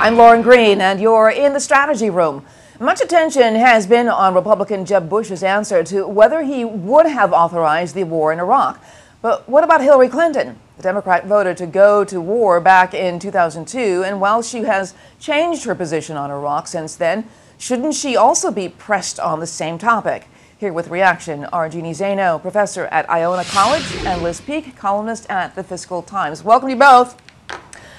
I'm Lauren Green, and you're in the strategy room. Much attention has been on Republican Jeb Bush's answer to whether he would have authorized the war in Iraq. But what about Hillary Clinton? The Democrat voted to go to war back in 2002, and while she has changed her position on Iraq since then, shouldn't she also be pressed on the same topic? Here with reaction are Jeanne Zaino, professor at Iona College, and Liz Peek, columnist at the Fiscal Times. Welcome you both.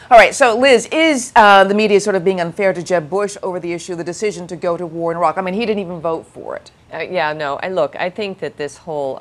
All right, so Liz, is the media sort of being unfair to Jeb Bush over the issue, the decision to go to war in Iraq? I mean, he didn't even vote for it. Look, I think that this whole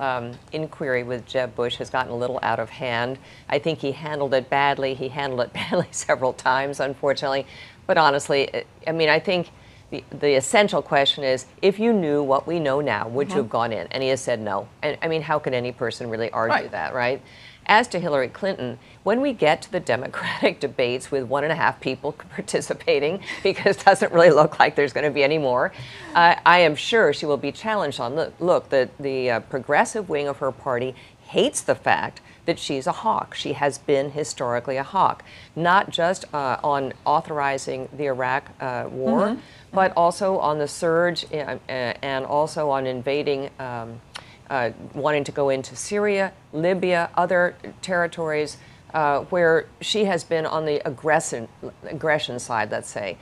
inquiry with Jeb Bush has gotten a little out of hand. I think he handled it badly. He handled it badly several times, unfortunately. But honestly, I mean, I think the essential question is, if you knew what we know now, would you have gone in? And he has said no. And I mean, how can any person really argue that, right? As to Hillary Clinton, when we get to the Democratic debates with 1.5 people participating, because it doesn't really look like there's going to be any more, I am sure she will be challenged on, look, the progressive wing of her party hates the fact that she's a hawk. She has been historically a hawk, not just on authorizing the Iraq war, but also on the surge and also on invading wanting to go into Syria, Libya, other territories where she has been on the aggression side, let's say.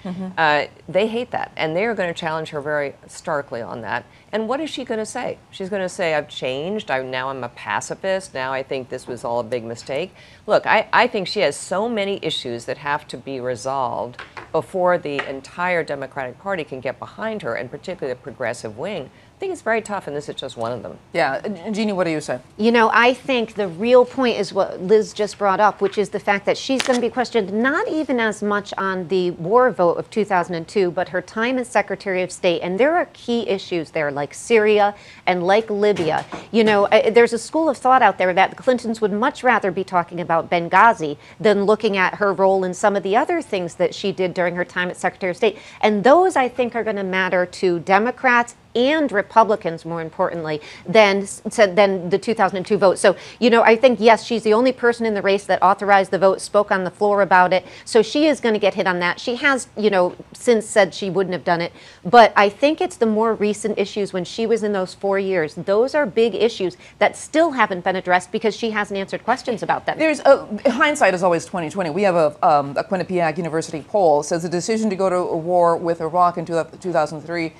They hate that, and they are going to challenge her very starkly on that. And what is she going to say? She's going to say, I've changed, now I'm a pacifist, now I think this was all a big mistake. Look, I think she has so many issues that have to be resolved before the entire Democratic Party can get behind her, and particularly the progressive wing. I think it's very tough, and this is just one of them. Yeah. Jeanne, what do you say? You know, I think the real point is what Liz just brought up, which is the fact that she's going to be questioned not even as much on the war vote of 2002, but her time as Secretary of State. And there are key issues there, like Syria and like Libya. You know, there's a school of thought out there that the Clintons would much rather be talking about Benghazi than looking at her role in some of the other things that she did during her time as Secretary of State. And those, I think, are going to matter to Democrats and Republicans, more importantly, than the 2002 vote. So, you know, I think, yes, she's the only person in the race that authorized the vote, spoke on the floor about it. So she is going to get hit on that. She has, you know, since said she wouldn't have done it. But I think it's the more recent issues when she was in those 4 years. Those are big issues that still haven't been addressed because she hasn't answered questions about them. There's hindsight is always 20/20. We have a Quinnipiac University poll says the decision to go to a war with Iraq in 2003.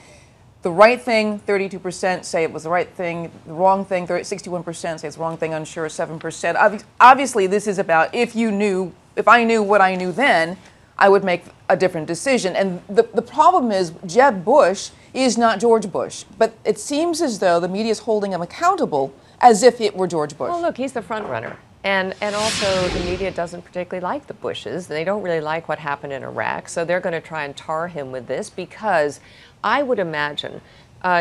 The right thing, 32% say it was the right thing. The wrong thing, 61% say it's the wrong thing, unsure, 7%. Obviously, this is about if I knew what I knew then, I would make a different decision. And the problem is Jeb Bush is not George Bush. But it seems as though the media is holding him accountable as if it were George Bush. Well, look, he's the front runner. And also the media doesn't particularly like the Bushes. They don't really like what happened in Iraq. So they're going to try and tar him with this because I would imagine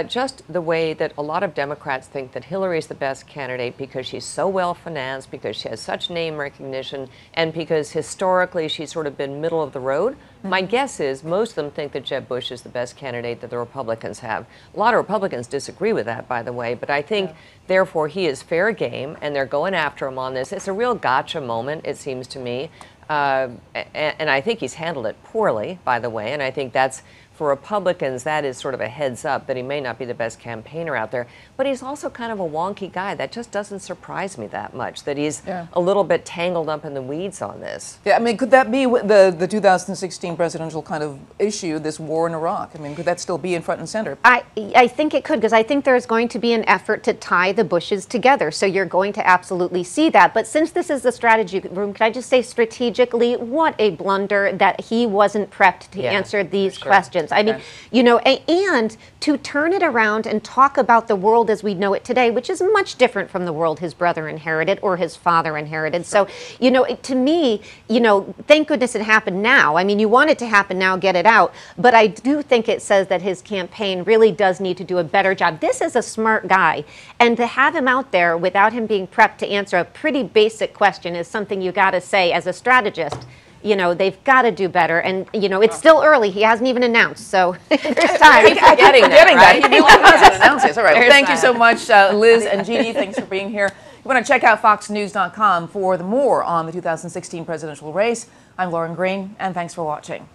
just the way that a lot of Democrats think that Hillary is the best candidate because she's so well financed, because she has such name recognition, and because historically she's sort of been middle of the road. My guess is most of them think that Jeb Bush is the best candidate that the Republicans have. A lot of Republicans disagree with that, by the way, but I think therefore he is fair game and they're going after him on this. It's a real gotcha moment, it seems to me. And I think he's handled it poorly, by the way, and I think that's, for Republicans, that is sort of a heads up that he may not be the best campaigner out there. But he's also kind of a wonky guy. That just doesn't surprise me that much, that he's a little bit tangled up in the weeds on this. Yeah, I mean, could that be the 2016 presidential kind of issue, this war in Iraq? I mean, could that still be in front and center? I think it could, because I think there's going to be an effort to tie the Bushes together. So you're going to absolutely see that. But since this is the strategy room, can I just say strategically, what a blunder that he wasn't prepped to answer these questions. I mean, you know, and to turn it around and talk about the world as we know it today, which is much different from the world his brother inherited or his father inherited. So, you know, to me, you know, thank goodness it happened now. I mean, you want it to happen now, get it out. But I do think it says that his campaign really does need to do a better job. This is a smart guy. And to have him out there without him being prepped to answer a pretty basic question is something you got to say as a strategist. You know, they've got to do better. And, you know, it's still early. He hasn't even announced. So there's time. I keep forgetting that. He really hasn't announced it. All right. Well, thank you so much, Liz and Jeanne. Thanks for being here. You want to check out foxnews.com for more on the 2016 presidential race. I'm Lauren Green, and thanks for watching.